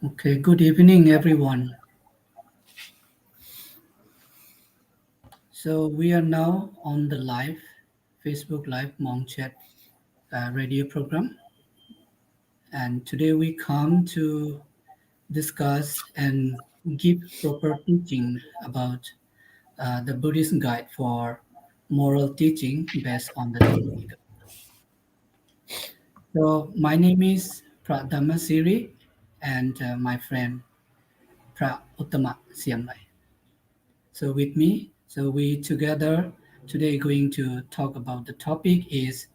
Okay, good evening, everyone. So we are now on the live Facebook Live Monk Chat radio program, and today we come to discuss and give proper teaching about the Buddhist guide for moral teaching based on the Tipitaka. So my name is DhammaThiri, and my friend Outtama Siamrai. So with me, so we together today going to talk about the topic is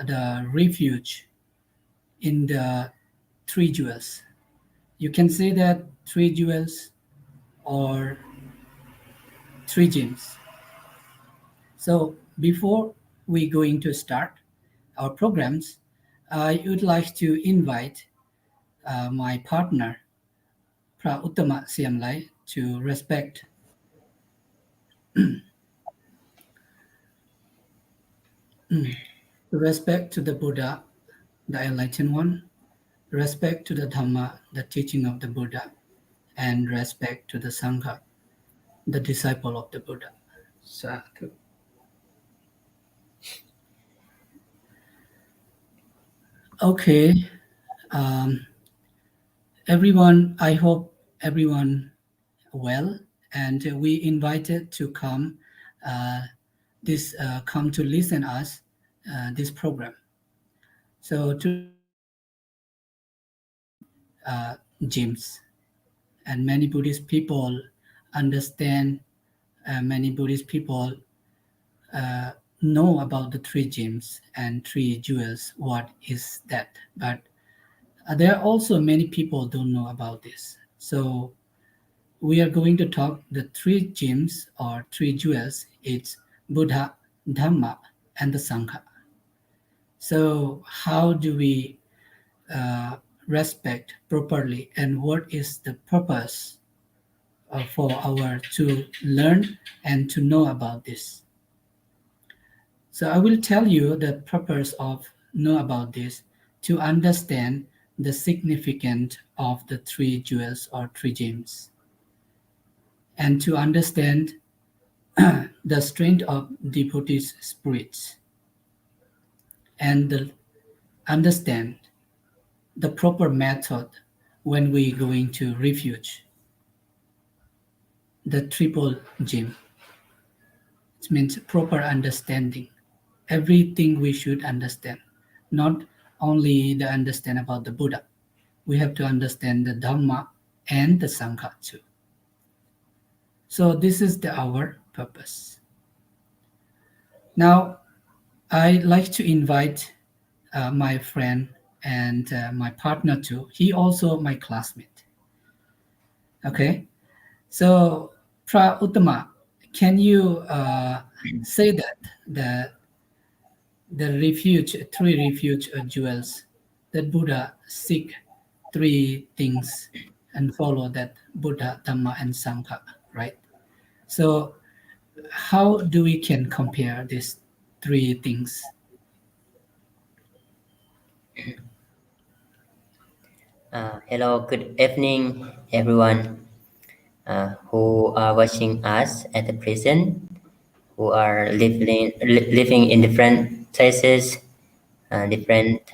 the refuge in the three jewels. You can say that three jewels or three gems. So before we going to start our programs, I would like to invite my partner Outtama Siamrai to respect to the Buddha, the enlightened one, respect to the Dhamma, the teaching of the Buddha, and respect to the Sangha, the disciple of the Buddha. Sadhu. Okay, everyone, I hope everyone well, and we invited to come come to listen us this program. So today we are going to talk about gyms, and many Buddhist people understand. Many Buddhist people know about the three gyms and three jewels. What is that? But there are also many people don't know about this. So we are going to talk the three gems or three jewels. It's Buddha, Dhamma, and the Sangha. So how do we respect properly, and what is the purpose for our to learn and to know about this? So I will tell you the purpose of know about this to understand the significance of the three jewels or three gems, and to understand the strength of devotees' spirits, and understand the proper method when we going to refuge the triple gem. It means proper understanding. Everything we should understand, not only the understand about the Buddha. We have to understand the Dhamma and the Sangha too. So this is our purpose. Now, I'd like to invite my friend and my partner too. He also my classmate. Okay, so Outtama, can you say that the refuge, three refuge jewels, that Buddha seek three things and follow that Buddha, Dhamma, and Sangha, right? So how do we can compare these three things? Hello, good evening, everyone who are watching us at the present, who are living in different places, different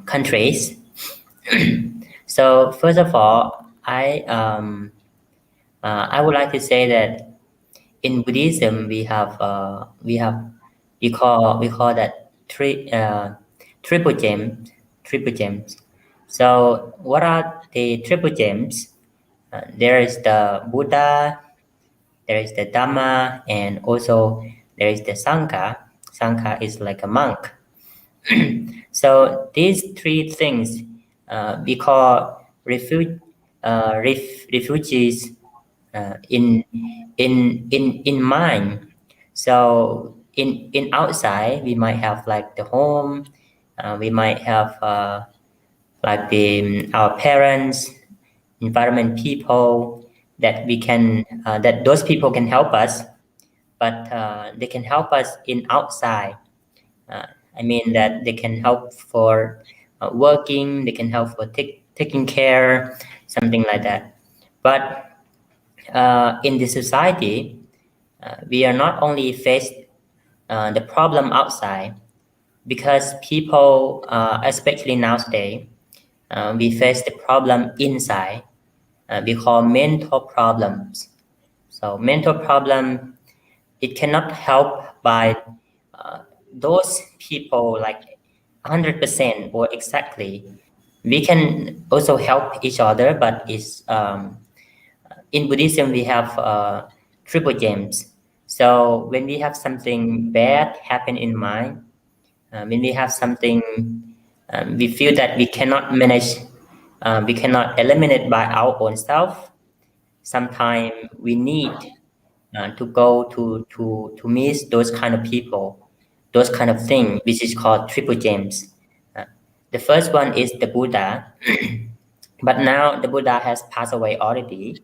countries. So first of all, I would like to say that in Buddhism we call that triple gems. So what are the triple gems? There is the Buddha, there is the Dhamma, and also there is the Sangha. Sangha is like a monk. So these three things we call refugees in mind. So in outside we might have like the home, we might have like our parents, environment, people that we can that those people can help us, but they can help us in outside. I mean that they can help for working, they can help for taking care, something like that. But in the society, we are not only faced the problem outside, because people, especially nowadays, we face the problem inside. We call mental problems. So mental problem, it cannot help by those people like 100% or exactly. We can also help each other, but it's in Buddhism we have triple gems. So when we have something bad happen in mind, when we have something we feel that we cannot manage, we cannot eliminate by our own self. Sometimes we need to go to meet those kind of people, those kind of thing, which is called triple gems. Uh, the first one is the Buddha, but now the Buddha has passed away already.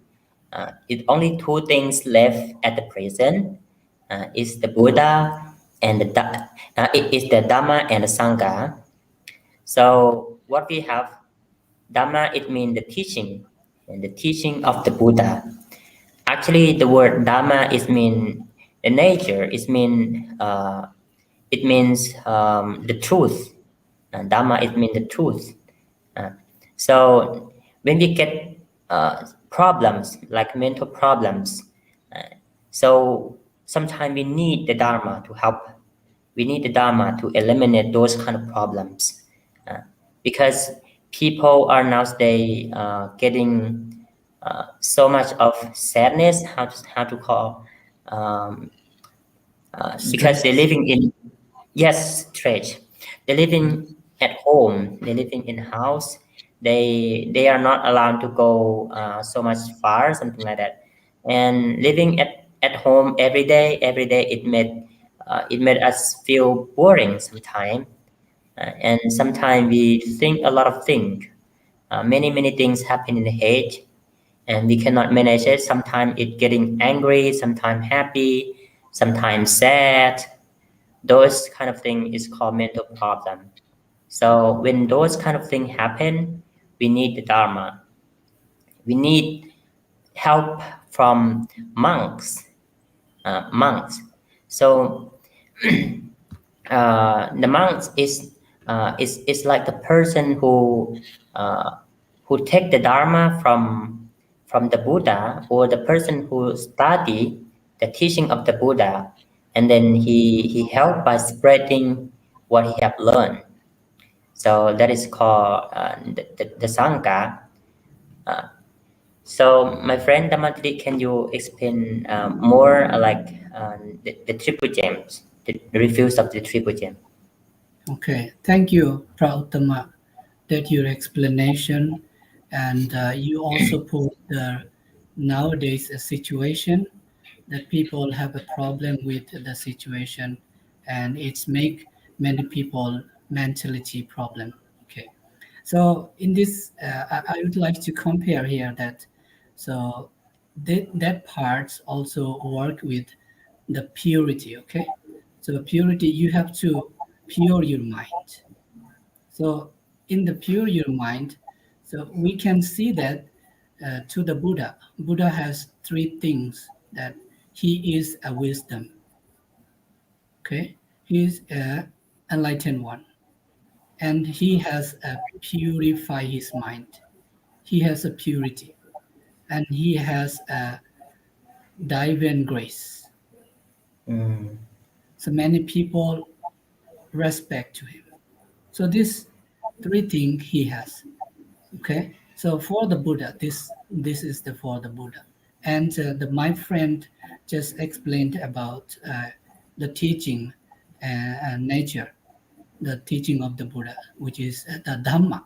It only two things left at the present. Is the Buddha and it is the Dhamma and the Sangha. So what we have, Dhamma, it means the teaching, and the teaching of the Buddha. Actually, the word Dhamma is mean the nature. It means the truth. Dhamma it means the truth. Uh, so when we get problems like mental problems, uh, so sometimes we need the Dharma to help. We need the Dharma to eliminate those kind of problems, uh, because people are nowadays getting so much of sadness. How to call, um, because they're Stress. living in, yes, stretch. They're living at home. They're living in house. They are not allowed to go so much far, something like that. And living at home every day, it made us feel boring sometimes. And sometimes we think a lot of things. Many things happen in the head, and we cannot manage it. Sometimes it getting angry, sometimes happy, sometimes sad. Those kind of thing is called mental problem. So when those kind of thing happen, we need the Dharma. We need help from monks. Monks. So the monks is like the person uh, who take the Dharma from the Buddha, or the person who study the teaching of the Buddha, and then he helped by spreading what he have learned. So that is called the Sangha. Uh, so my friend DhammaThiri, can you explain more the triple gems, the reviews of the triple gem? Okay, thank you, Outtama, that your explanation, and you also put the nowadays a situation that people have a problem with the situation, and it's make many people mentality problem. Okay, so in this, I would like to compare here that so that parts also work with the purity. Okay, so purity, you have to pure your mind. So in the pure your mind, so we can see that to the Buddha. Buddha has three things that he is a wisdom. Okay, he is a enlightened one, and he has a purify his mind. He has a purity, and he has a divine grace. Mm, So many people respect to him. So these three things he has. Okay, so for the Buddha, this is the for the Buddha, and my friend just explained about the teaching and nature, the teaching of the Buddha, which is the Dhamma.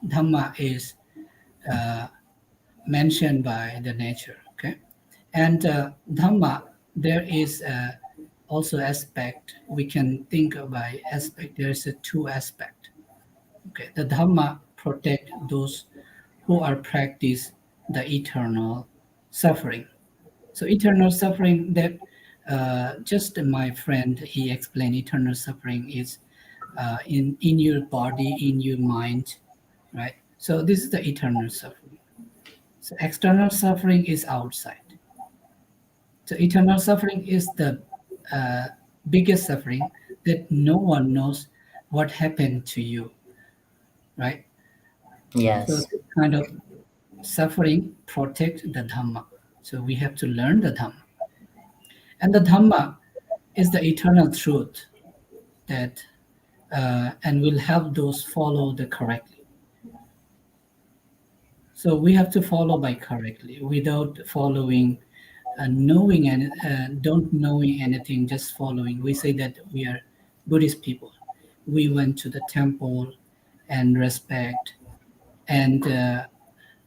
Dhamma is uh, mentioned by the nature. Okay, and Dhamma, there is also aspect we can think by aspect. There is a two aspect. Okay, the Dhamma protect those who are practice the eternal suffering. So eternal suffering that just my friend he explained eternal suffering is in your body, in your mind, right? So this is the eternal suffering. So external suffering is outside. So eternal suffering is the uh, biggest suffering that no one knows what happened to you, right? So Yes. this kind of suffering protect the Dhamma. So we have to learn the Dhamma. And the Dhamma is the eternal truth that and will help those follow the correctly. So we have to follow by correctly without following, knowing and don't knowing anything, just following. We say that we are Buddhist people. We went to the temple and respect and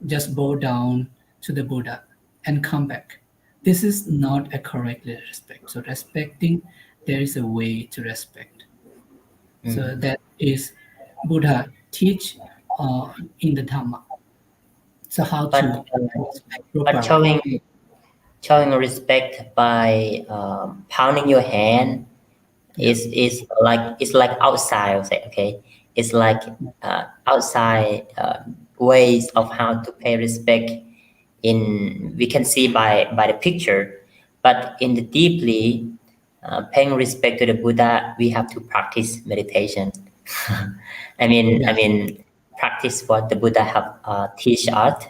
just bow down to the Buddha and come back. This is not a correct respect. So respecting, there is a way to respect. So Mm. that is Buddha teach in the Dhamma. So how to But respect but properly. showing respect by pounding your hand Yeah, is like outside. Say, okay, it's like outside ways of how to pay respect. In we can see by the picture, but in the deeply paying respect to the Buddha, we have to practice meditation. I yeah, mean, practice what the Buddha have teach us.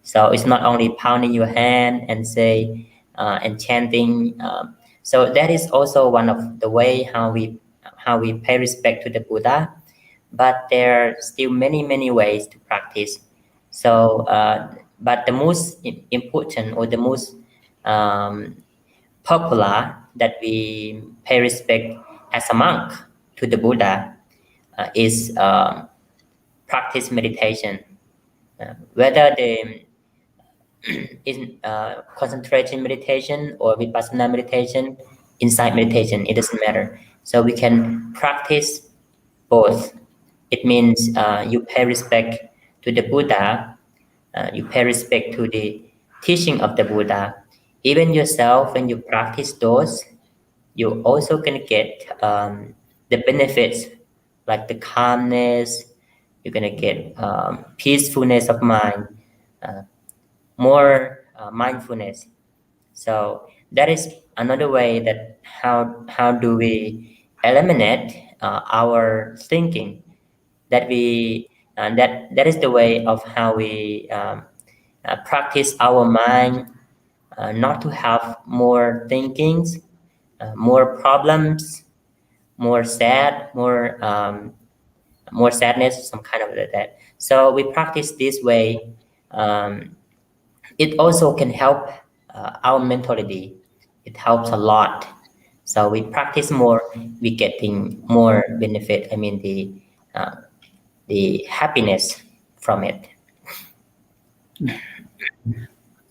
So it's not only pounding your hand and say and chanting. So that is also one of the way how we pay respect to the Buddha. But there are still many ways to practice. So, but the most important or the most um, popular that we pay respect as a monk to the Buddha is practice meditation. Whether the in concentration meditation or vipassana meditation, insight meditation, it doesn't matter. So we can practice both. It means you pay respect to the Buddha, you pay respect to the teaching of the Buddha. Even yourself, when you practice those, you also can get the benefits like the calmness, you're gonna get peacefulness of mind, uh, more mindfulness. So that is another way that how do we eliminate our thinking that we that is the way of how we practice our mind not to have more thinkings, more problems, more sad, more sadness, some kind of that. So we practice this way. Um, it also can help our mentality. It helps a lot. So we practice more, we getting more benefit. I mean the happiness from it. yeah.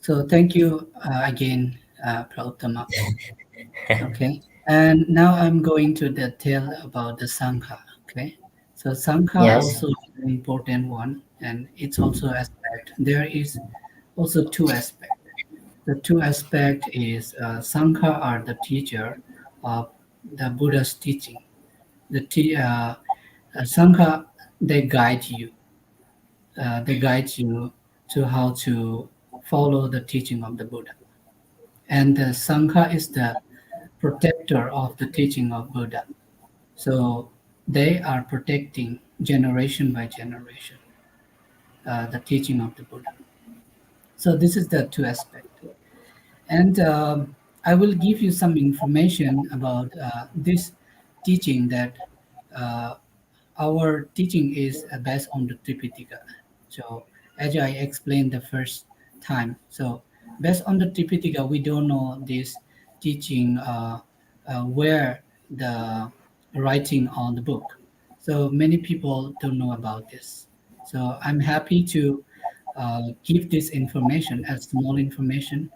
So thank you again, Prauttama. Okay. And now I'm going to tell about the Sangha. Okay. So Sangha Yes. also is an important one, and it's also aspect. There is also two aspects. The two aspect is Sangha are the teacher of the Buddha's teaching. Sangha, they guide you. They guide you to how to follow the teaching of the Buddha. And the Sangha is the protector of the teaching of Buddha. So they are protecting generation by generation the teaching of the Buddha. So this is the two aspect. And I will give you some information about this teaching that uh, our teaching is based on the Tipitaka. So as I explained the first time, so based on the Tipitaka, we don't know this teaching where the writing on the book. So many people don't know about this. So I'm happy to give this information as small information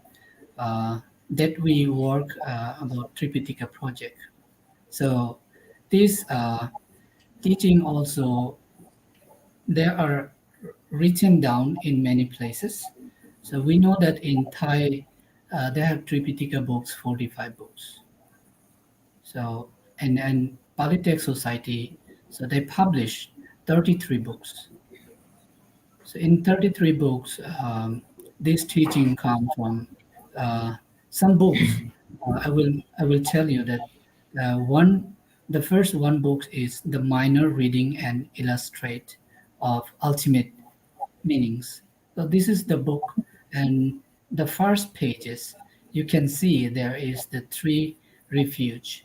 that we work about Tripitaka project. So this teaching also they are written down in many places. So we know that in Thai they have Tripitaka books, 45 books. So and Pali Text Society, So they published 33 books. So in 33 books, this teaching come from uh, some books. I will tell you that one the first one book is the minor reading and illustrate of ultimate meanings. So this is the book, and the first pages you can see there is the three refuge.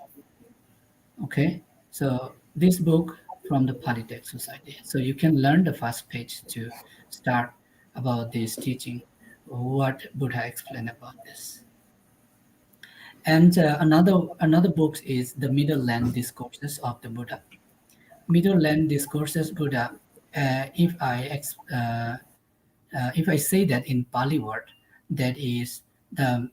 Okay, so this book from the Palitek Society. So you can learn the first page to start about this teaching, what Buddha explained about this. And another book is the Middle Land Discourses of the Buddha. Middle Land Discourses Buddha. If I say that in Pali word, that is the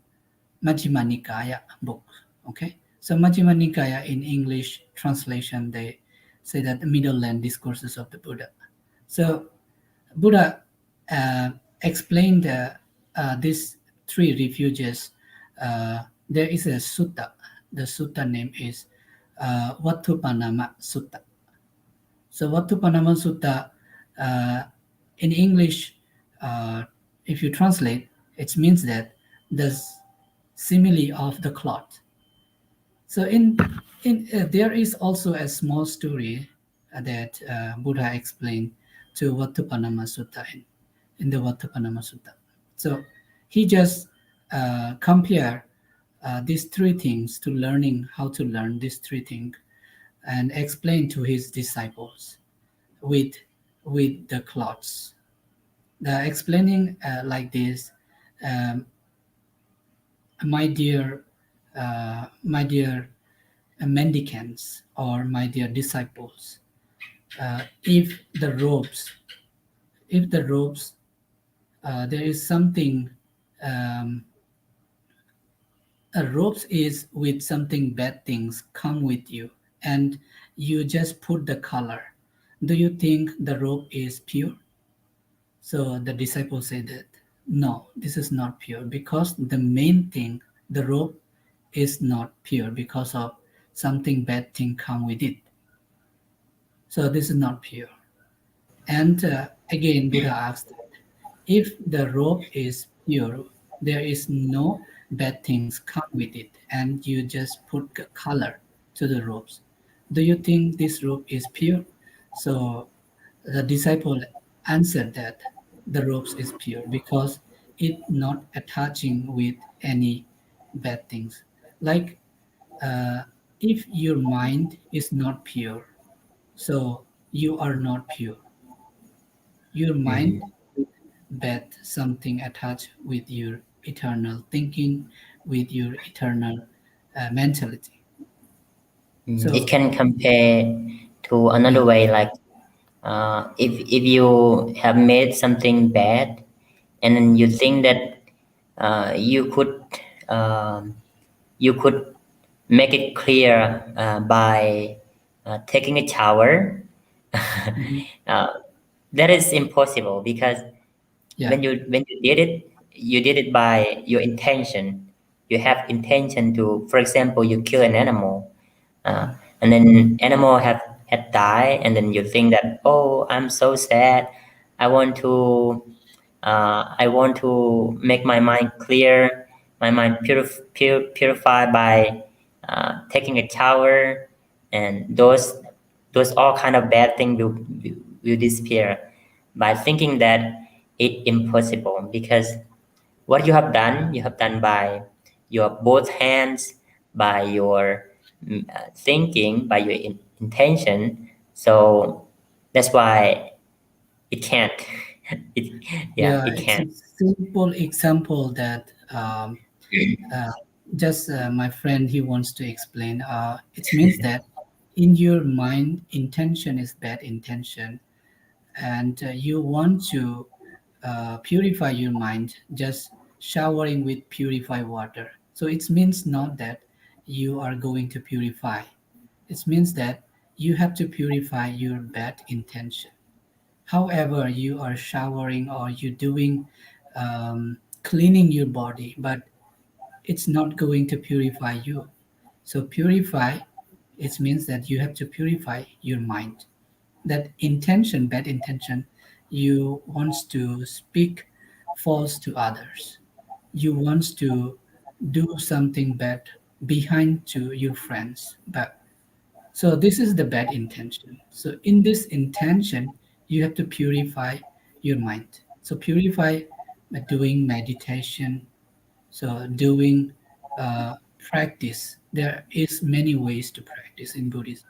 Majjhima Nikaya book. Okay, so Majjhima Nikaya in English translation they say that the Middle Land Discourses of the Buddha. So Buddha explained these three refuges. There is a sutta. The sutta name is Vattupanama Sutta. So Vattupanama Sutta uh, in English, uh, if you translate, it means that the simile of the cloth. So in there is also a small story that Buddha explained to Vattupanama Sutta in the Vattupanama Sutta. So he just compare these three things to learning how to learn these three things and explain to his disciples with with the cloths. The explaining like this, um, my dear mendicants or my dear disciples, if the ropes, there is something, um, a ropes is with something bad things come with you, and you just put the color. Do you think the rope is pure? So the disciples say that no, this is not pure because the main thing, the rope, is not pure because of something bad thing come with it. So this is not pure. And again, Buddha asked that if the rope is pure, there is no bad things come with it, and you just put color to the ropes. Do you think this rope is pure? So the disciple answered that the ropes is pure because it not attaching with any bad things. Like if your mind is not pure, so you are not pure. Your mind Mm. with bad something attached with your eternal thinking, with your eternal mentality. It So can compare to yeah, another way, like if you have made something bad, and then you think that you could um, you could make it clear by taking a shower. mhm, uh, that is impossible because yeah, when you did it by your intention. You have intention to, for example, you kill an animal, uh, mm, and then animal have had died, and then you think that, oh, I'm so sad. I want to I want to make my mind clear, my mind purify by taking a shower, and those all kind of bad things will disappear by thinking that it impossible, because what you have done by your both hands, by your thinking, by your intention. So that's why it can't. it, yeah, yeah. it It's a can't. simple example that uh, just my friend he wants to explain. It means that in your mind, intention is bad intention, and you want to purify your mind, just showering with purified water. So it means not that you are going to purify. It means that you have to purify your bad intention. However, you are showering or you doing cleaning your body, but it's not going to purify you. So purify It means that you have to purify your mind. That intention, bad intention, you want to speak false to others. You want to do something bad behind to your friends. But so this is the bad intention. So in this intention, you have to purify your mind. So purify by doing meditation, so doing practice. There is many ways to practice in Buddhism.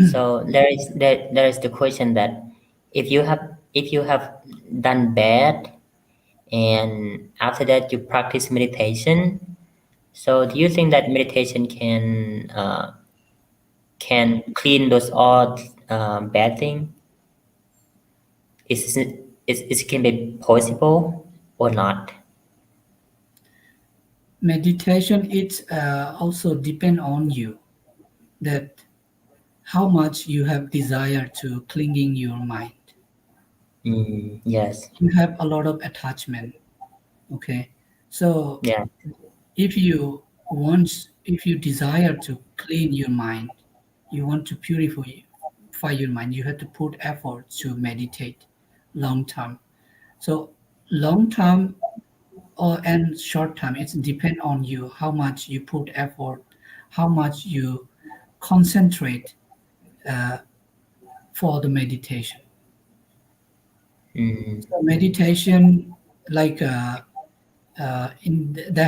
So there is the question that if you have done bad and after that you practice meditation, so do you think that meditation can clean those all bad thing? Is it can be possible or not? Meditation, it also depend on you, that how much you have desire to clinging your mind. Yes. You have a lot of attachment. Okay, so Yeah. if you desire to clean your mind, you want to purify your mind, you have to put effort to meditate long term. So long term or and short term, it's depend on you how much you put effort, how much you concentrate uh, for the meditation. Mm, So meditation, like they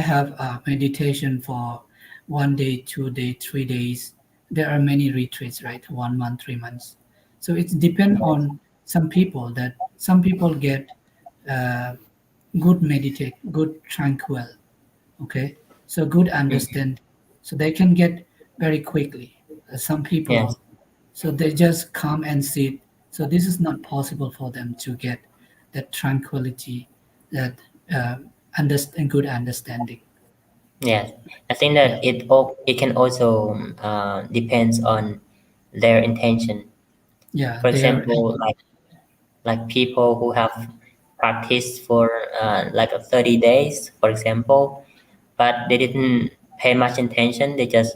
have meditation for 1 day, 2 day, 3 days. There are many retreats, right? 1 month, 3 months. So it's depend yes. on some people, that some people get uh, good meditate, good tranquil. Okay, so good Mm, understand, so they can get very quickly. Some yes. people, so they just come and sit. So this is not possible for them to get that tranquility, that understand good understanding. Yes. I think Yeah, that it can also depends on their intention. yeah, For there. example, like people who have practiced for like 30 days, for example, but they didn't pay much attention. They just,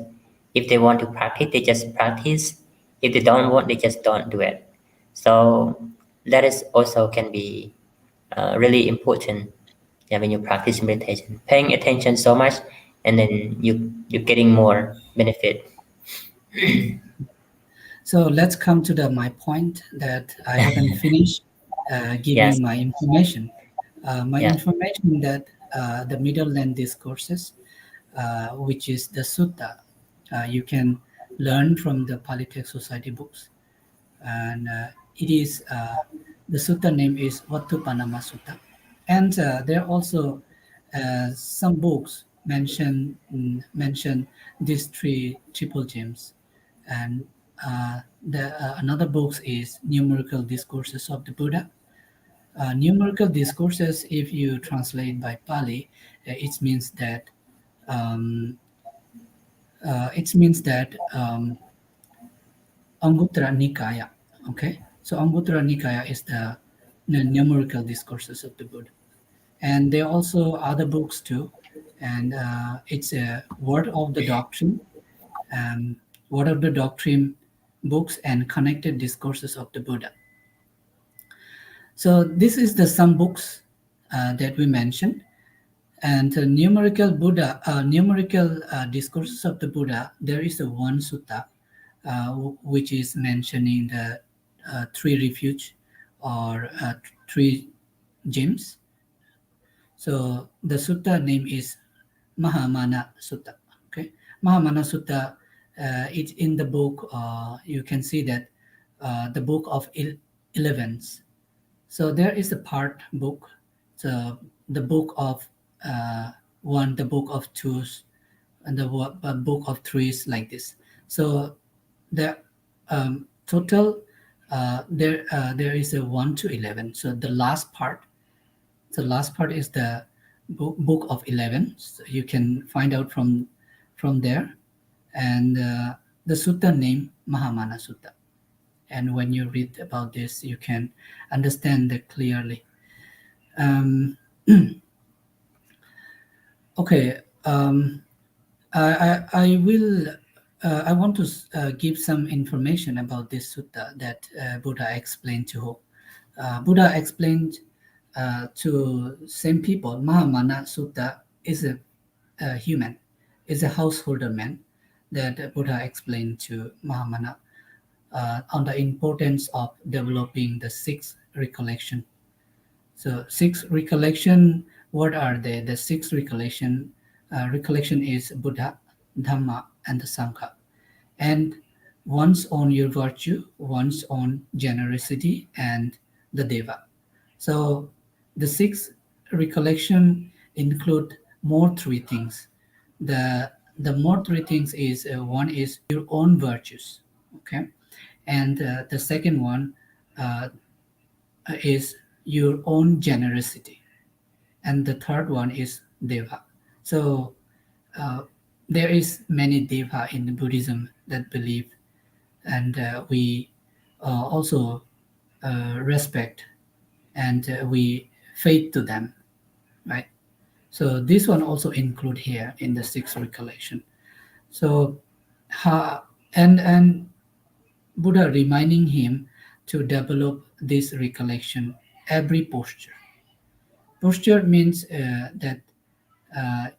if they want to practice, they just practice. If they don't want, they just don't do it. So that is also can be really important. Yeah, when you practice meditation, paying attention so much, and then you're getting more benefit. So let's come to the my point that I haven't finished Yes, giving my information. My yes, information that the Middle Land discourses, which is the sutta, you can learn from the Palitech Society books, and it is the sutta name is Vattupanama Sutta, and there are also some books mention these three triple gems, and the another books is Numerical Discourses of the Buddha. Numerical discourses, if you translate by Pali, it means that um, Anguttara Nikaya. Okay, so Anguttara Nikaya is the numerical discourses of the Buddha, and there are also other books too, and it's a Word of the Doctrine, um, Word of the Doctrine books, and connected discourses of the Buddha. So this is the some books that we mentioned, and numerical discourses of the Buddha. There is a one sutta which is mentioning the three refuge or three gems. So the sutta name is Mahamana Sutta. Okay, Mahamana Sutta. It's in the book. You can see that the book of 11s. So there is a part book, the book of one, the book of twos, and the book of threes, like this. So the total there is a 1 to 11. So the last part is the book of 11. So you can find out from there, and the sutta name Mahamana Sutta. And when you read about this, you can understand that clearly. Um, okay. I will. I want to give some information about this sutta that Buddha explained to. Buddha explained to same people. Mahamana Sutta is a human, is a householder man that Buddha explained to Mahamana on the importance of developing the six recollection. So six recollection, what are they? The six recollection is Buddha, Dhamma, and the Sangha. And one's on your virtue, one's on generosity, and the Deva. So the six recollection include more three things. The more three things is one is your own virtues, okay, and the second one uh, is your own generosity, and the third one is Deva. So uh, there is many Deva in Buddhism that believe, and we also respect, and we faith to them, right? So this one also include here in the sixth recollection. So ha, and Buddha reminding him to develop this recollection every posture. Posture means that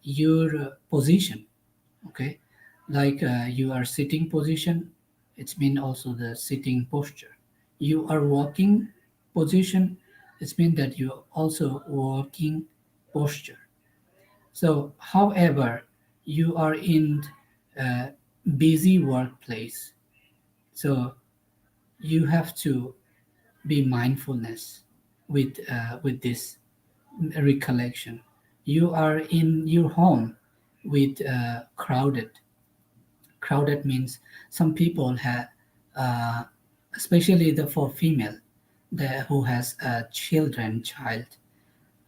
your position, okay, like you are sitting position, it means also the sitting posture. You are walking position, it means that you also walking posture. So, however, you are in a busy workplace, so you have to be mindfulness with this recollection. You are in your home with crowded means some people have, uh, especially the for female, the who has a child.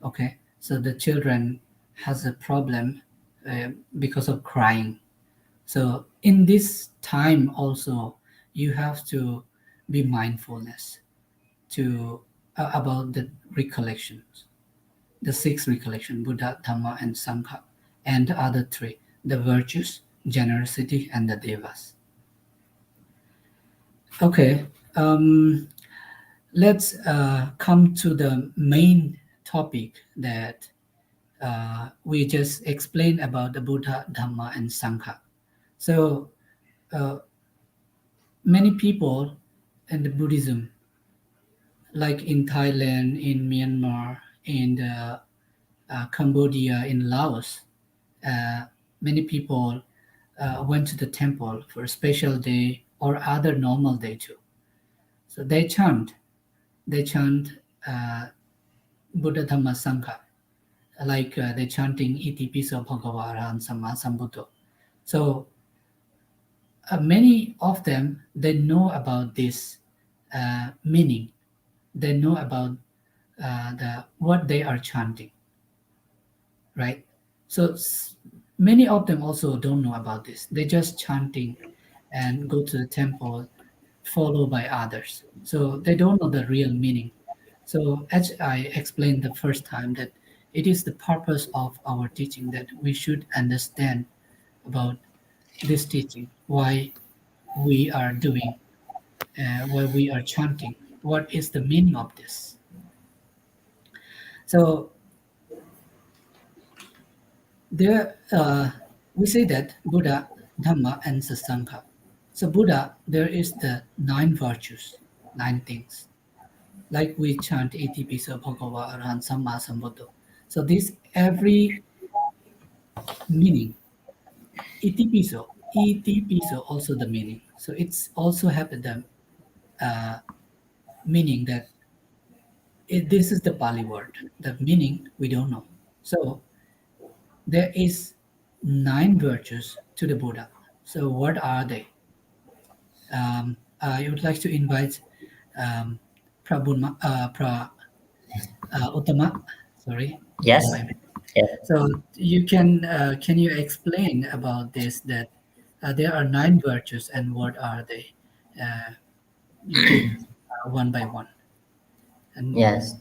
Okay, so the children has a problem because of crying. So in this time also, you have to be mindfulness to about the recollections, the six recollection, Buddha, Dhamma, and Sangha, and the other three, the virtues, generosity, and the devas. Okay, let's come to the main topic that we just explained about the Buddha, Dhamma, and Sangha. So uh, many people in the Buddhism, like in Thailand, in Myanmar, in Cambodia, in Laos, uh, many people went to the temple for a special day or other normal day too. So they chant uh, Buddha Dhamma Sangha, like they chanting Iti Piso Bhagava Arahan Samma Sambuddho. So many of them they know about this meaning. They know about the what they are chanting, right? So many of them also don't know about this. They just chanting and go to the temple, followed by others. So they don't know the real meaning. So as I explained the first time that it is the purpose of our teaching that we should understand about this teaching, why we are doing, why we are chanting, what is the meaning of this. So there, we say that Buddha, Dhamma, and Sangha. So Buddha, there is the nine virtues, nine things. Like we chant Iti Piso Bhagava Arhan Samma Sambuddho. So this every meaning, Iti Piso also the meaning. So it's also have the uh, meaning that this is the Pali word. The meaning we don't know. So there is nine virtues to the Buddha. So what are they? I would like to invite um, Outtama. Sorry, Yes. my bad. Yes. So you can you explain about this that there are nine virtues and what are they? Uh, you give one by one. And Yes.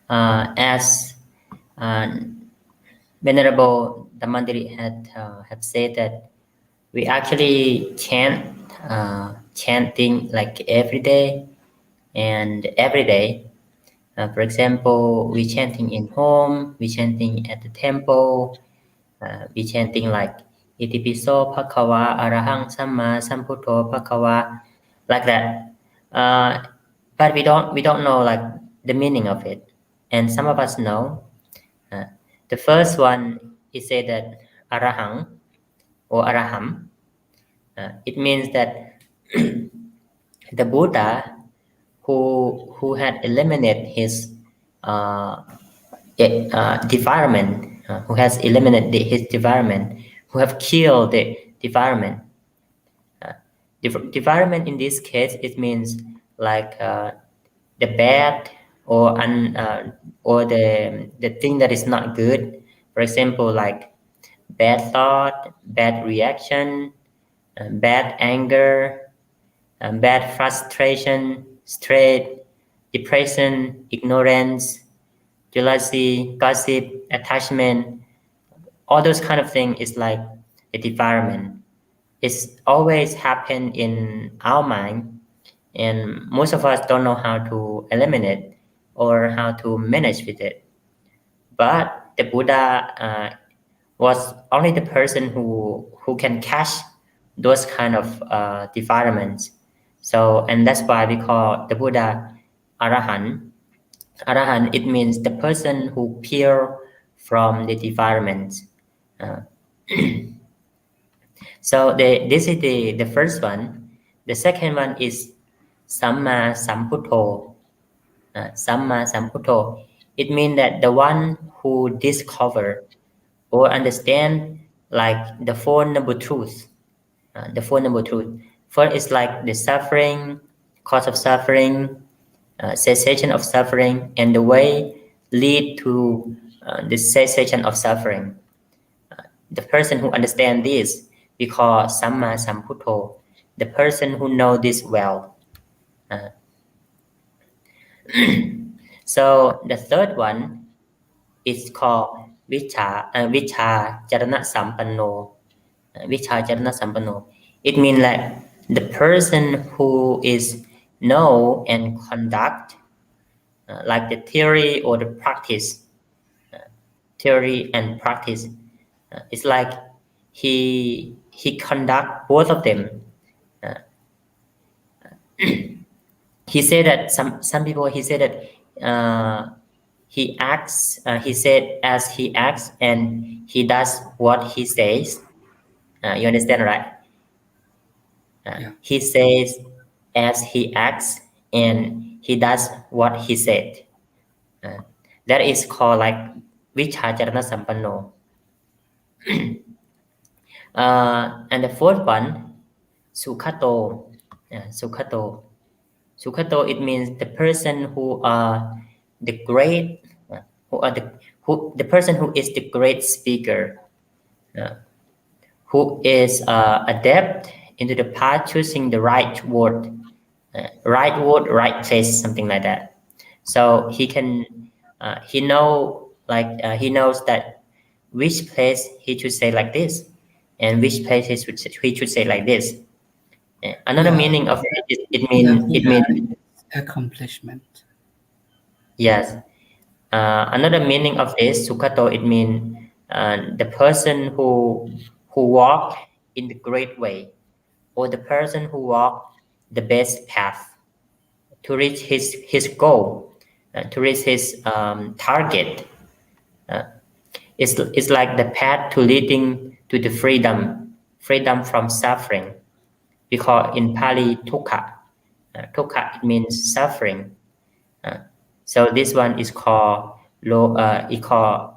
As uh, Venerable DhammaThiri had have said that we actually chanting like every day and every day. For example, we chanting in home, we chanting at the temple, we chanting like Itipiso Bhagava Arahang Samma Sambuddho Bhagava, like that. Uh, but we don't know like the meaning of it, and some of us know. Uh, the first one is say that Arahang or Araham. It means that the Buddha who had eliminated his uh, defilement, who has eliminated his defilement, who have killed the defilement. Uh, defilement in this case it means like the bad or the thing that is not good. For example, like bad thought, bad reaction, bad anger, bad frustration, stress, depression, ignorance, jealousy, gossip, attachment, all those kind of things is like a defilement. It's always happen in our mind, and most of us don't know how to eliminate or how to manage with it. But the Buddha was only the person who can catch those kind of defilements. So, and that's why we call the Buddha Arahant. Arahant, it means the person who pure from the defilements. Uh, so this is the first one. The second one is Samma Sambuddho. Samma Sambuddho. It means that the one who discover or understand like the Four Noble Truths. The Four Noble Truths. First is like the suffering, cause of suffering, cessation of suffering, and the way lead to the cessation of suffering. The person who understands this, we call Samma Sambuddho, the person who knows this well. Uh, so the third one is called Vicha Charana Sampanno. Vicha Charana Sampanno. It means like the person who is know and conduct like the theory or the practice. Theory and practice. It's like he conduct both of them. Uh, he said that some people he said that he acts. He said as he acts and he does what he says. You understand, right? Yeah. He says as he acts and he does what he said. Uh, that is called like Vichacharana Sampanno. And the fourth one, Sukhato. Sukhato. Sukhato, it means the person who are the great, who are the person who is the great speaker, uh, who is adept into the path choosing the right word, right place, something like that. So he can, he he knows that which place he should say like this, and which place he should say like this. Another Yeah. meaning of it is The it Buddha means accomplishment. yes. Another meaning of this Sukhato, it means the person who walk in the great way, or the person who walk the best path to reach his goal, to reach his target. Uh, it's like the path to leading to the freedom from suffering. We call in Pali Tukha. Tukha, it means suffering. Uh, so this one is called Sukhato,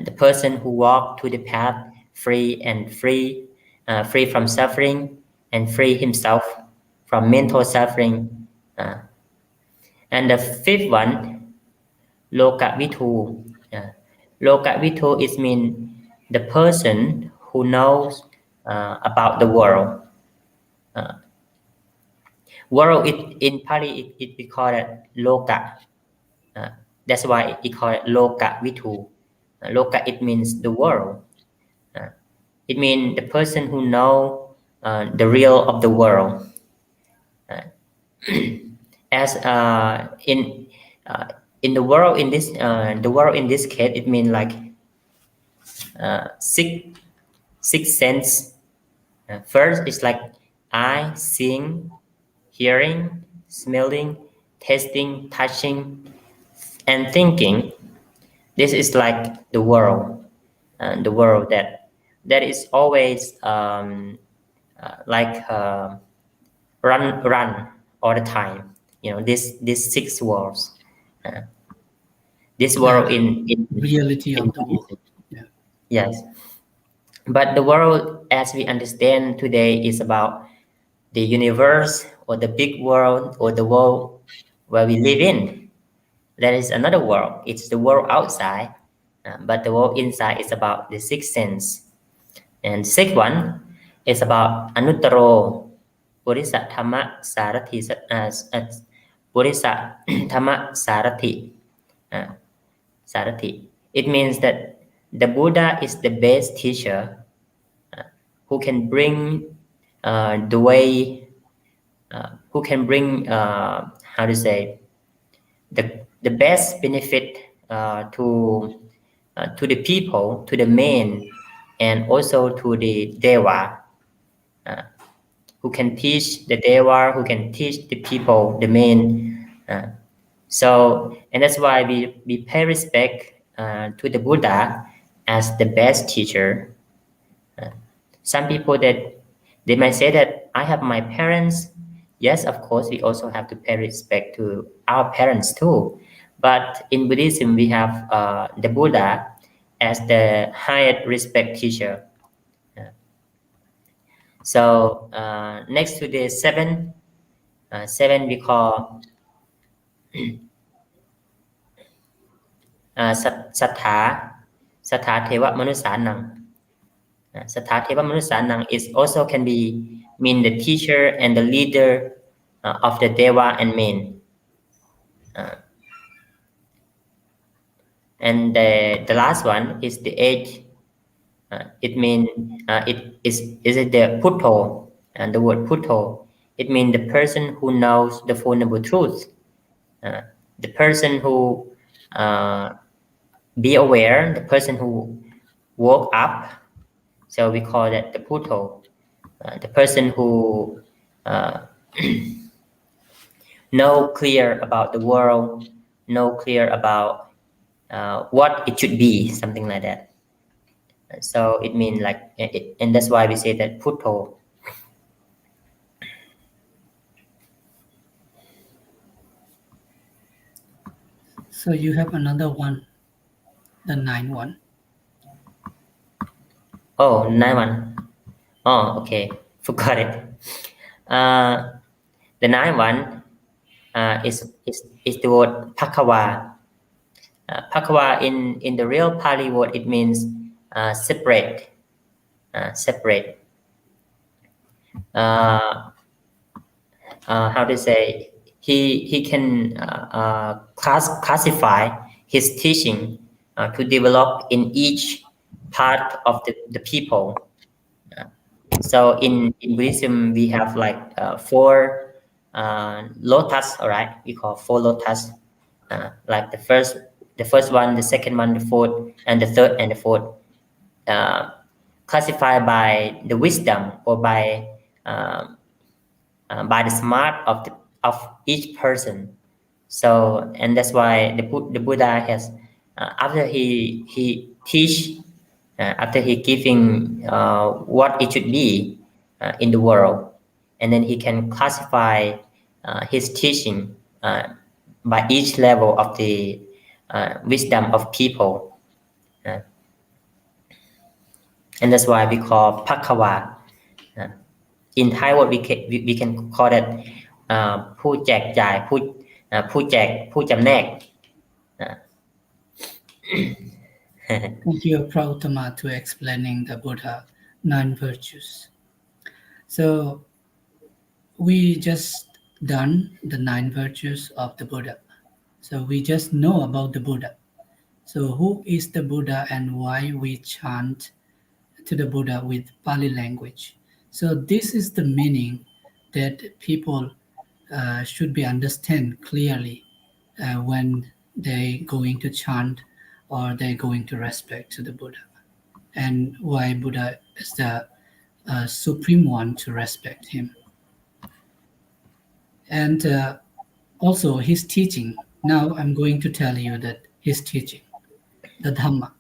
the person who walk to the path free from suffering and free himself from mental suffering. Uh, and the fifth one, Lokavitu. Uh, Lokavitu is mean the person who knows about the world. Uh, world in Pali it we call it Loka. Uh, that's why it called it Loka Vitu. Loka, it means the world. Uh, it means the person who know the real of the world. Uh, as uh, in the world in this case, it means like six sense. First, it's like eye, seeing, hearing, smelling, tasting, touching, and thinking. This is like the world, the world that is always like run all the time. You know, these six worlds. Uh, this Yeah, world reality in of the world. Buddhism. Yeah. Yes, but the world as we understand today is about the universe or the big world or the world where we live in. There is another world. It's the world outside, but the world inside is about the sixth sense. And the sixth one is about Anuttaro Purisa Dhamma Sarathi. Purisa Dhamma Sarathi. uh, Sarathi. It means that the Buddha is the best teacher who can bring the way, who can bring, how to say, the best benefit to the people, to the men, and also to the Deva, uh, who can teach the Deva, who can teach the people, the men. And that's why we pay respect to the Buddha as the best teacher. Uh, some people that they might say that I have my parents. Yes, of course, we also have to pay respect to our parents too. But in Buddhism, we have the Buddha as the highest respect teacher. Uh, so next to the seven we call Sattha, Sattha Teva Manusanang. Sattha Teva Manusanang is also can be mean the teacher and the leader of the Deva and men. Uh, and the last one is the age. It means it is it the Putto, and the word Putto. It means the person who knows the Four Noble Truths, uh, the person who uh, be aware, the person who woke up. So we call that the Putto, the person who uh, know clear about the world, know clear about what it should be, something like that. So it means like, and that's why we say that Putto. So you have another one, the nine one. Oh, nine one. Oh, okay, forgot it. Uh, the nine one is the word Pakawa. Pakawa in the real Pali word it means separate, separate. Uh, how to say, he can classify his teaching to develop in each part of the people. So in Buddhism we have like four lotus, all right, we call four lotus, like the first one, the second one, the fourth, and the third and the fourth, uh, classified by the wisdom or um, by the smart of each person. So, and that's why the Buddha has after he teach, after he giving what it should be in the world, and then he can classify his teaching by each level of the wisdom of people, uh, and that's why we call Pakawa. Uh, in Thai word we can call it ผู้แจกจ่ายผู้แจกผู้จำแนก Thank you, Prautama, to explaining the Buddha nine virtues. So we just done the nine virtues of the Buddha. So we just know about the Buddha. So, who is the Buddha and why we chant to the Buddha with Pali language? So, this is the meaning that people should be understand clearly when they going to chant or they going to respect to the Buddha, and why Buddha is the supreme one to respect him, and also his teaching. Now I'm going to tell you that his teaching, the Dhamma.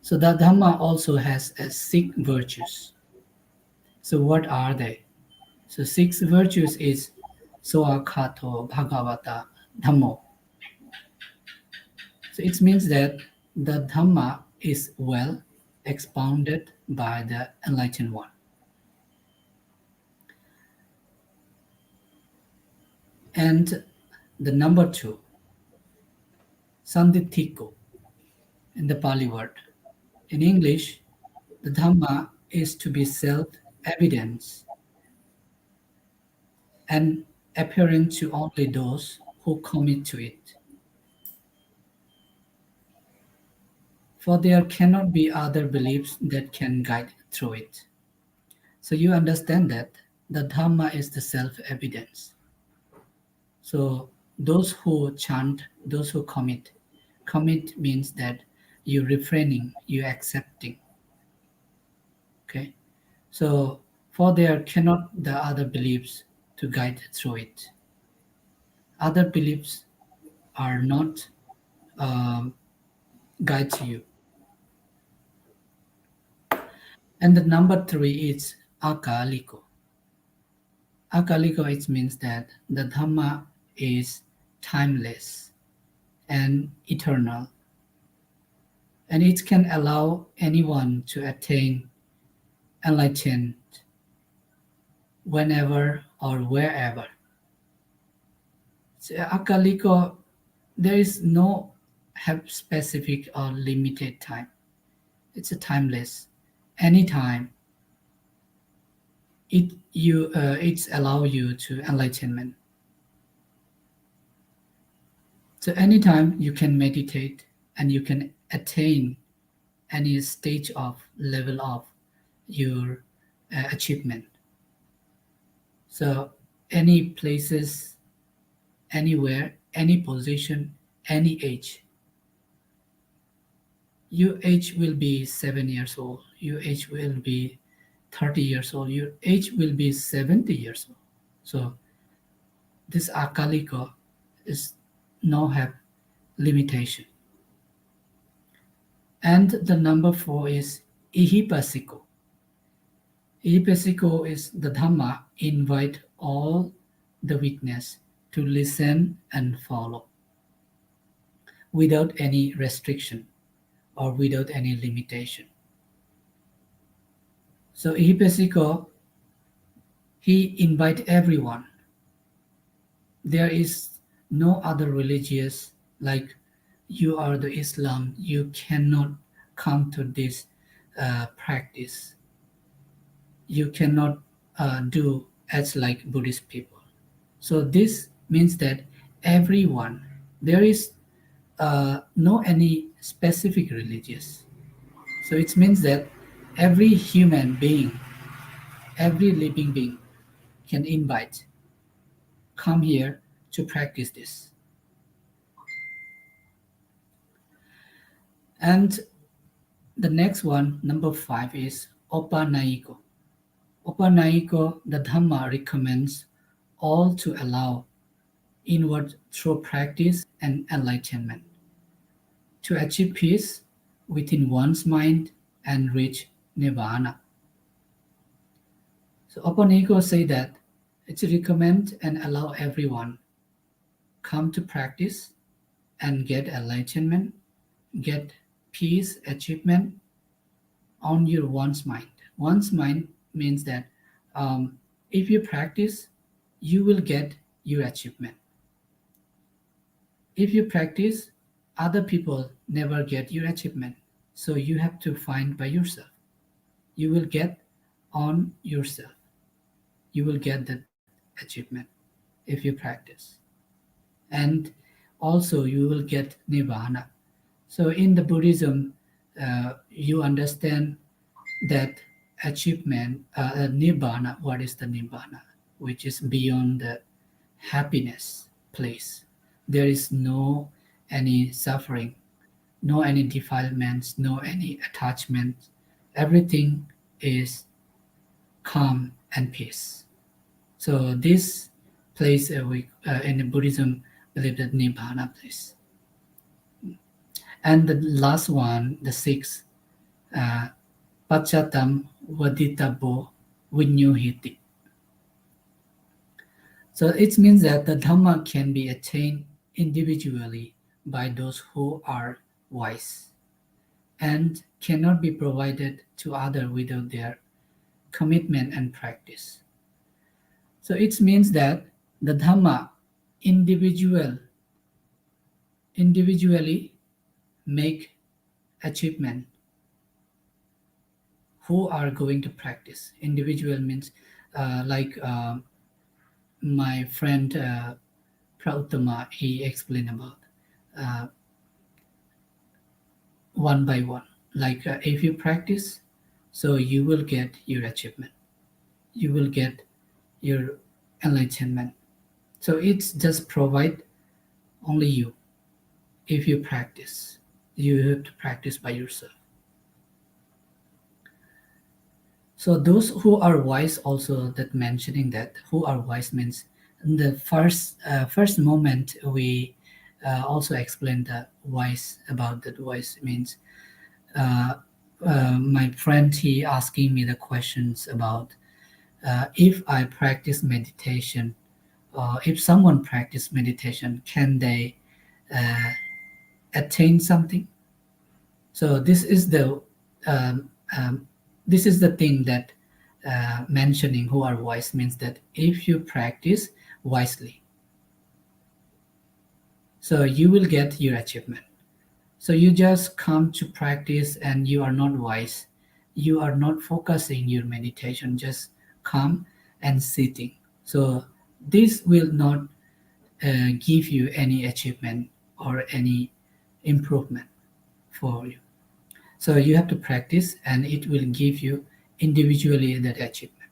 So the Dhamma also has six virtues. So what are they? So six virtues is Soakhato Bhagavata Dhammo. So it means that the Dhamma is well expounded by the enlightened one. And the number two, Sanditthiko in the Pali word. In English, the Dhamma is to be self-evident and apparent to only those who commit to it. For there cannot be other beliefs that can guide through it. So you understand that the Dhamma is the self-evidence. So those who chant, those who commit means that you refraining, you accepting. Okay. So for there cannot the other beliefs to guide through it. Other beliefs are not um, guide to you. And the number three is akaliko. Akaliko it means that the Dhamma is timeless and eternal, and it can allow anyone to attain enlightenment whenever or wherever. So akaliko, there is no have specific or limited time. It's a timeless. Anytime it's allow you to enlightenment. So anytime you can meditate and you can attain any stage of level of your achievement. So any places, anywhere, any position, any age. Your age will be 7 years old. Your age will be 30 years old. Your age will be 70 years old. So this akaliko is no have limitation. And the number four is ihipasiko. Ihipasiko is the Dhamma invite all the witness to listen and follow without any restriction or without any limitation. So ihipasiko, he invite everyone. There is no other religious like you are the Islam, you cannot come to this practice. You cannot do as like Buddhist people. So this means that everyone, there is no any specific religious. So it means that every human being, every living being can invite, come here to practice this. And the next one, number five, is Opanaiko. Opanaiko, the Dhamma recommends all to allow inward through practice and enlightenment, to achieve peace within one's mind and reach nirvana. So Opanaiko say that it's recommend and allow everyone come to practice and get enlightenment, get peace, achievement on your one's mind. One's mind means that if you practice, you will get your achievement. If you practice, other people never get your achievement. So you have to find by yourself. You will get on yourself. You will get that achievement if you practice. And also you will get nirvana. So in the Buddhism, you understand that achievement, nibbana. What is the nibbana? Which is beyond the happiness place. There is no any suffering, no any defilements, no any attachment. Everything is calm and peace. So this place in Buddhism believe that nibbana place. And the last one, the sixth, uh, pachatam vaditabo vinyuhiti. So it means that the Dhamma can be attained individually by those who are wise and cannot be provided to others without their commitment and practice. So it means that the Dhamma individual individually make achievement who are going to practice. Individual means like my friend Outtama, he explained about uh, one by one. Like if you practice, so you will get your achievement. You will get your enlightenment. So it's just provide only you. If you practice, you have to practice by yourself. So those who are wise also that mentioning that who are wise means in the first moment we also explained the wise about that wise means uh, my friend he asking me the questions about if I practice meditation, if someone practice meditation, can they uh, attain something? So um, um, this is the thing that mentioning who are wise means that if you practice wisely, so you will get your achievement. So you just come to practice and you are not wise. You are not focusing your meditation, just come and sitting. So this will not give you any achievement or any improvement for you. So you have to practice and it will give you individually that achievement.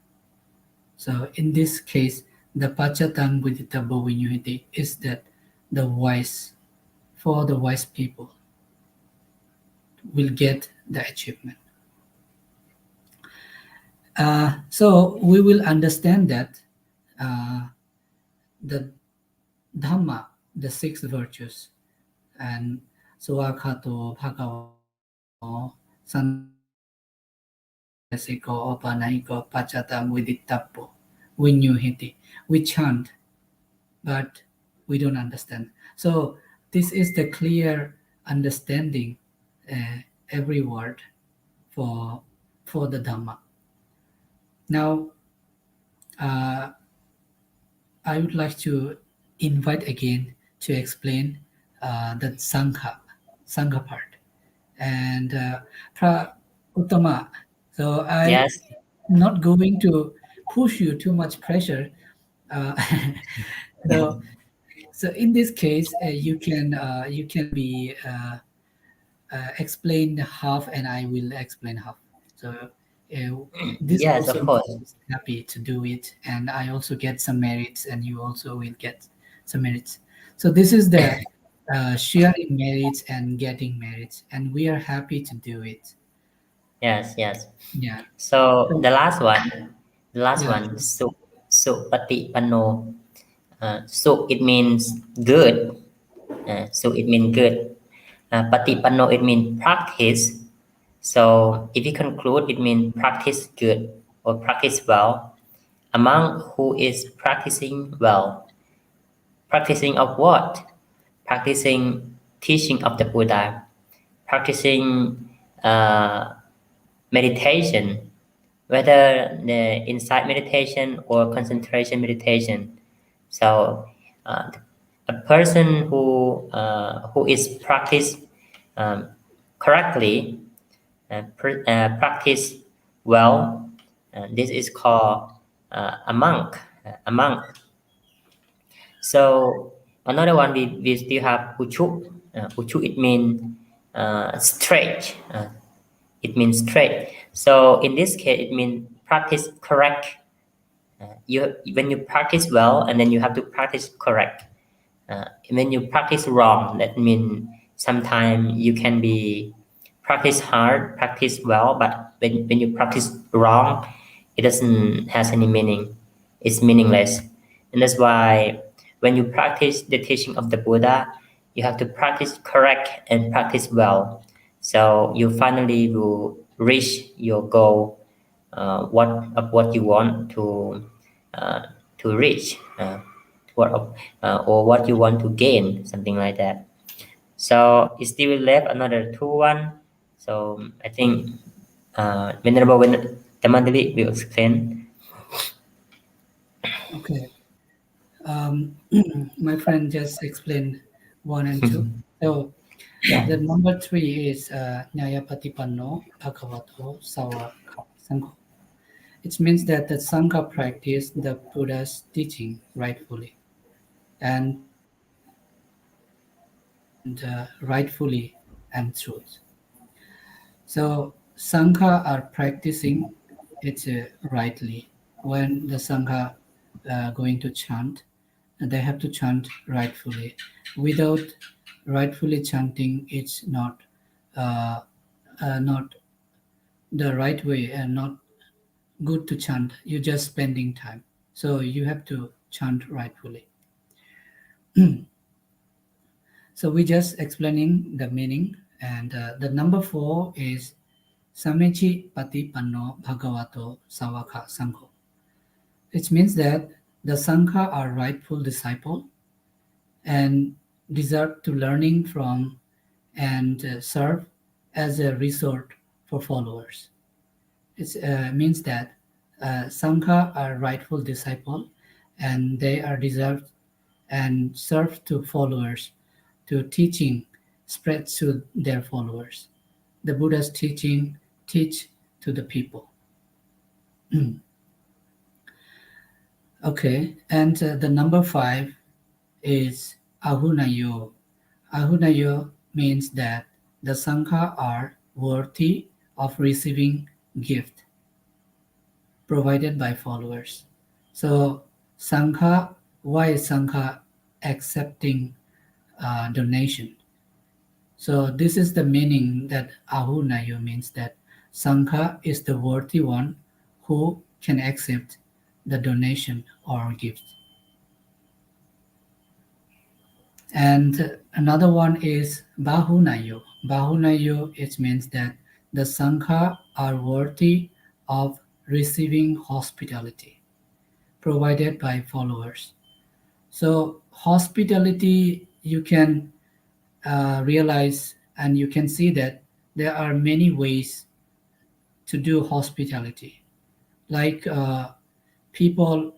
So in this case, the Pachatang Buddhita Bhavinyuhiti is that the wise, for the wise people, will get the achievement. So we will understand that uh, the Dhamma, the six virtues, and Suwakato, Bhagavo, Santasiko, Opanaiko, Pachatam, Vidittapo, Vinyuhiti. We chant, but we don't understand. So this is the clear understanding every word for for the Dhamma. Now, uh, I would like to invite again to explain the Sangha part. And Pra Uttama, so I Yes. not going to push you too much pressure. Uh, so, so in this case, you can be explain half, and I will explain half. So this Yes, also of course. is happy to do it, and I also get some merits, and you also will get some merits. So this is the sharing merits and getting merits, and we are happy to do it. Yes, yes. Yeah. So So, the last yeah. one, Supati Panno. So it means good. So it means good. Pati Panno, it means practice. So if you conclude, it means practice good or practice well. Among who is practicing well. Practicing of what? Practicing teaching of the Buddha. Practicing uh, meditation, whether the insight meditation or concentration meditation. So, a person who is practice um, correctly, practice well. This is called a monk. A monk. So another one we still have uchu. Uchu it means straight. It means straight. So in this case, it means practice correct. You when you practice well, and then you have to practice correct. When you practice wrong, that means sometimes you can be practice hard, practice well, but when you practice wrong, it doesn't has any meaning. It's meaningless. And that's why when you practice the teaching of the Buddha, you have to practice correct and practice well. So you finally will reach your goal, what you want uh, to reach, what or what you want to gain, something like that. So it still left another two one. So I think Venerable DhammaThiri will explain. Okay. My friend just explained one and two. So Yeah. the number three is Nyaya Patipanno Bhagavato Sawaka Sangho. It means that the Sangha practice the Buddha's teaching rightfully and rightfully and truth. So Sangha are practicing it rightly. When the Sangha going to chant, they have to chant rightfully. Without rightfully chanting, it's uh, not the right way and not good to chant. You're just spending time. So you have to chant rightfully. So we just explaining the meaning, and the number four is Samichi Patipanno Bhagavato Savaka Sangho. It means that the Sangha are rightful disciple and deserve to learning from and serve as a resort for followers. It means that Sangha are rightful disciple and they are deserved and serve to followers to teaching spread to their followers. The Buddha's teaching teach to the people. Okay, and the number five is Ahunayo. Ahunayo means that the Sangha are worthy of receiving gift provided by followers. So Sangha, why is Sangha accepting donation? So this is the meaning that Ahunayo means that Sangha is the worthy one who can accept the donation or gift. And another one is Bahunayo. Bahunayo, it means that the Sangha are worthy of receiving hospitality provided by followers. So hospitality, you can realize and you can see that there are many ways to do hospitality. Like people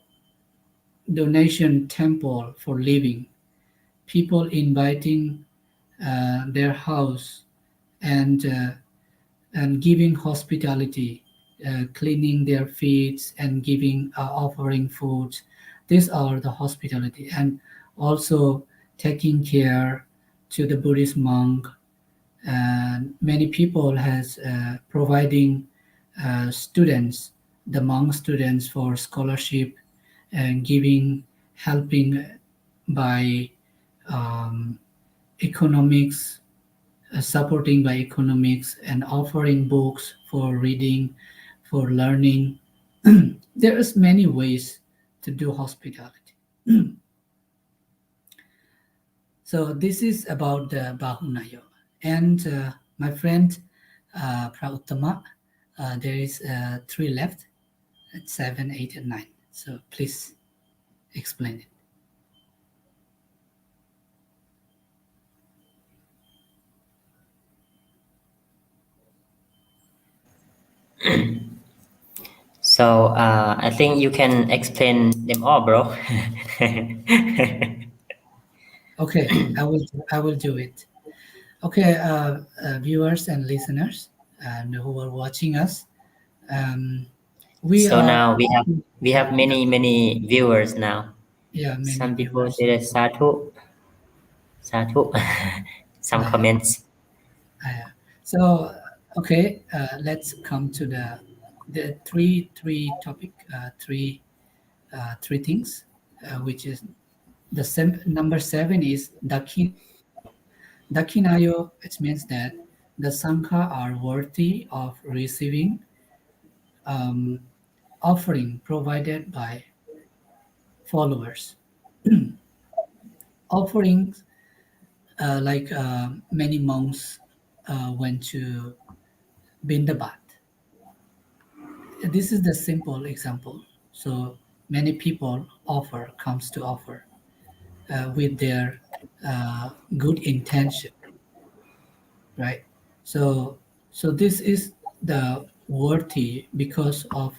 donation temple for living, people inviting their house and and giving hospitality, cleaning their feet and giving offering food. These are the hospitality, and also taking care to the Buddhist monk. And many people has providing students, the monk students for scholarship and giving helping by um, economics, supporting by economics and offering books for reading, for learning. There is many ways to do hospitality. So this is about the Bahunayo. And my friend Prauttama, there is three left, at 7, 8, and 9. So please explain it. So I think you can explain them all, bro. Okay, I will do it. Okay, viewers and listeners, and who are watching us, um, we So are now we have yeah, many viewers now. yeah, many Some people viewers. say sadhu, sadhu. Some I have comments. So, okay, let's come to the three topic, three things, which is number seven is Dakinayo. Dakinayo, it means that the Sangha are worthy of receiving um, offering provided by followers. Offerings like many monks went to Bindabat. This is the simple example. So many people comes to offer with their good intention, right? So so this is the worthy because of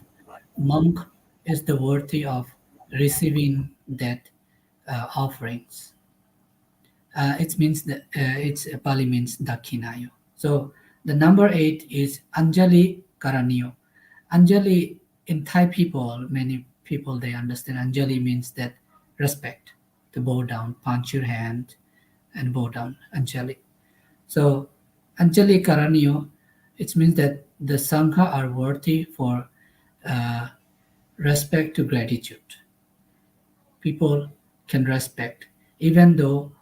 monk is the worthy of receiving that offerings. It means that it's Pali means dakinayo. So the number eight is Anjali Karanyo. Anjali in Thai people, many people they understand Anjali means that respect, to bow down, punch your hand and bow down. Anjali. So Anjali Karanyo, it means that the Sangha are worthy for uh, respect to gratitude. People can respect, even though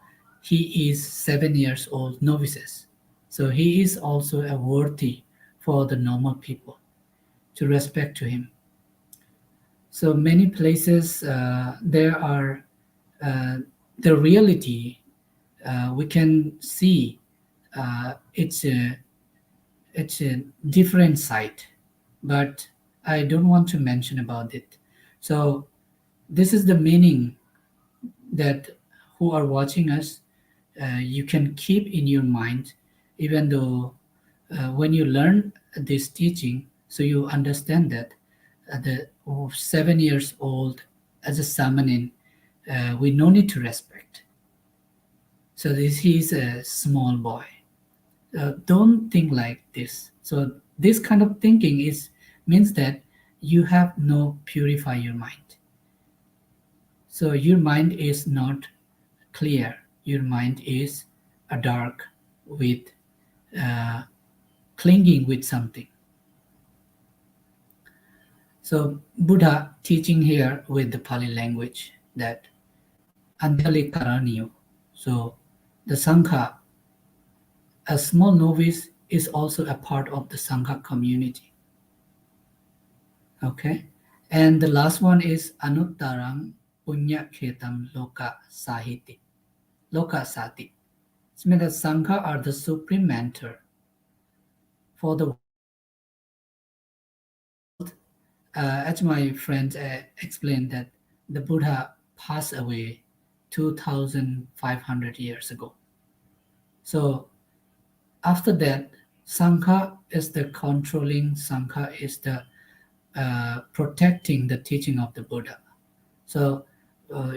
he is 7 years old novices. So he is also a worthy for the normal people to respect to him. So many places there are uh, the reality we can see it's a different side, but I don't want to mention about it. So this is the meaning that who are watching us, you can keep in your mind, even though when you learn this teaching, so you understand that the 7 years old as a samanin, we no need to respect. So this he is a small boy. Don't think like this. So this kind of thinking is means that you have no purify your mind. So your mind is not clear. Your mind is a dark with uh, clinging with something. So Buddha teaching here with the Pali language that Anjali Karanyo. So the Sangha, a small novice, is also a part of the Sangha community. Okay, and the last one is Anuttarang Punya Khetam Loka Sahiti. Loka Sati. It means that Sangha are the supreme mentor for the world. As my friend explained that the Buddha passed away 2,500 years ago. So after that, Sangha is the controlling, Sangha is the protecting the teaching of the Buddha. So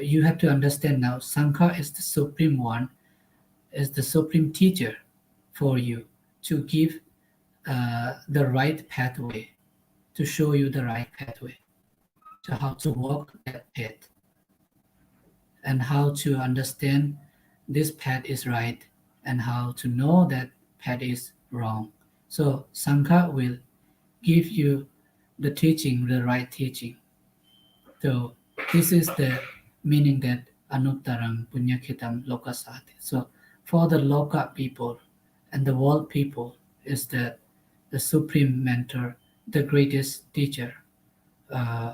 you have to understand now, Sangha is the supreme one, is the supreme teacher for you to give the right pathway, to show you the right pathway, to how to walk that path, and how to understand this path is right, and how to know that path is wrong. So Sangha will give you the teaching, the right teaching. So this is the meaning that Anuttarang Punyakhitam Lokasati. So for the Loka people and the world people is the supreme mentor, the greatest teacher uh,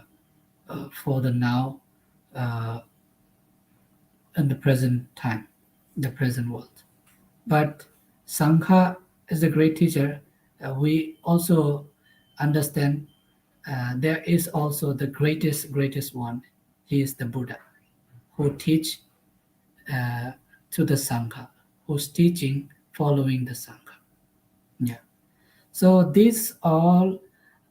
for the now uh, and the present time, the present world. But Sangha is a great teacher. We also understand there is also the greatest one. He is the Buddha who teach uh, to the Sangha, who's teaching following the Sangha. Yeah. So these all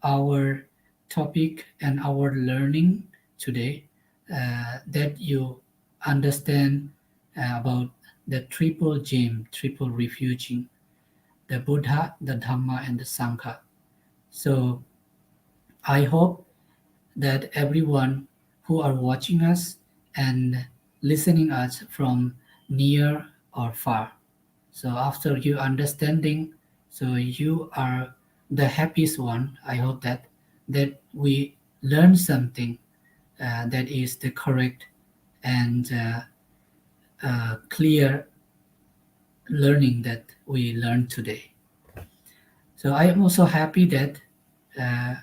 our topic and our learning today that you understand about the triple gem, triple refuging, the Buddha, the Dhamma, and the Sangha. So I hope that everyone who are watching us and listening us from near or far. So after you understanding So you are the happiest one. I hope that we learn something that is the correct and clear learning that we learned today. So I am also happy that uh,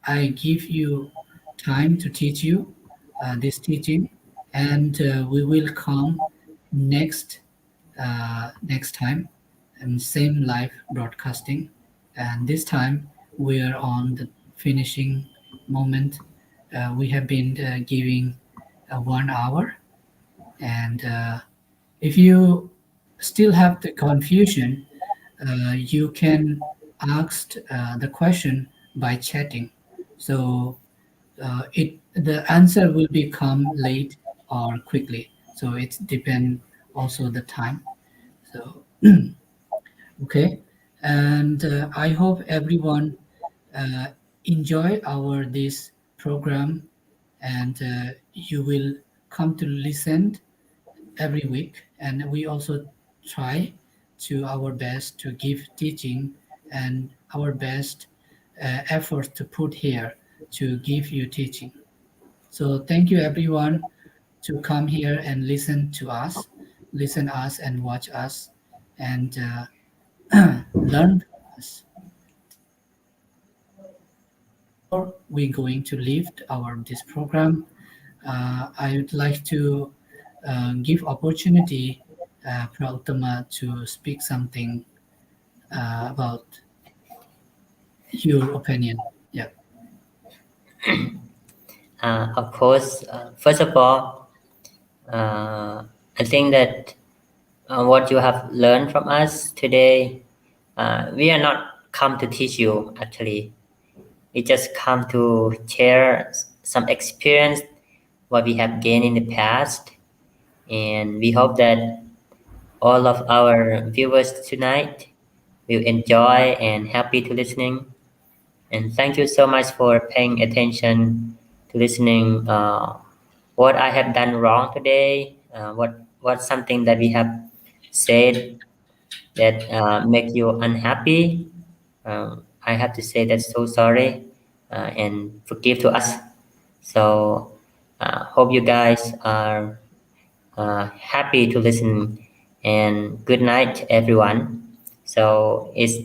I give you time to teach you this teaching, and we will come next next time and same live broadcasting. And this time we are on the finishing moment. We have been giving 1 hour, and if you still have the confusion, you can ask the question by chatting. So it the answer will become late or quickly. So it depends also the time. So okay, and I hope everyone uh, enjoy our this program, and you will come to listen every week, and we also try to our best to give teaching and our best effort to put here to give you teaching. So thank you everyone to come here and listen us and watch us, and learn from us. Before we going to leave our this program, I would like to give opportunity Prautama to speak something about your opinion. Yeah. Of course, first of all, I think that what you have learned from us today, we are not come to teach you actually. We just come to share some experience what we have gained in the past, and we hope that all of our viewers tonight will enjoy and happy to listening. And thank you so much for paying attention to listening. What I have done wrong today, what's something that we have said that make you unhappy. I have to say that so sorry and forgive to us. So hope you guys are happy to listen, and good night everyone. So it's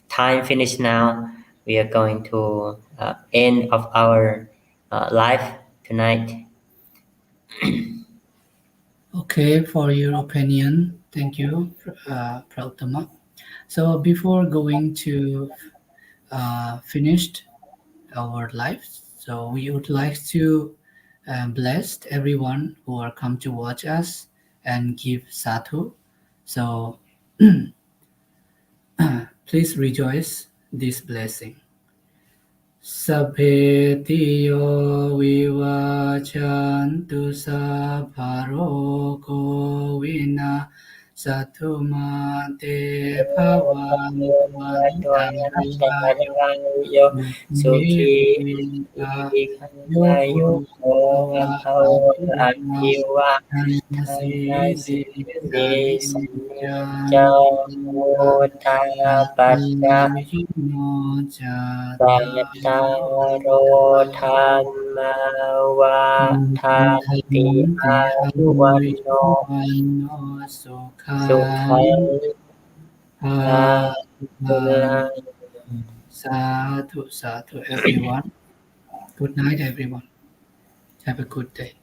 time finished now. We are going to end of our live tonight. Okay, for your opinion. Thank you, Prautama. So before going to finish our lives, so we would like to bless everyone who are come to watch us and give sadhu. So please rejoice this blessing. Sabbhe tiyo vivachantu sabharoko vina satuma te bhavantuantayo Nirvita yoko bhava Dhammasiri Dhamminja Dhammayino Sattaro dhamma Jataro vatthanti anuvanno Ayuvanno sukhang Sukhang bhalang. Sadhu, sadhu, everyone. Good night, everyone. Have a good day.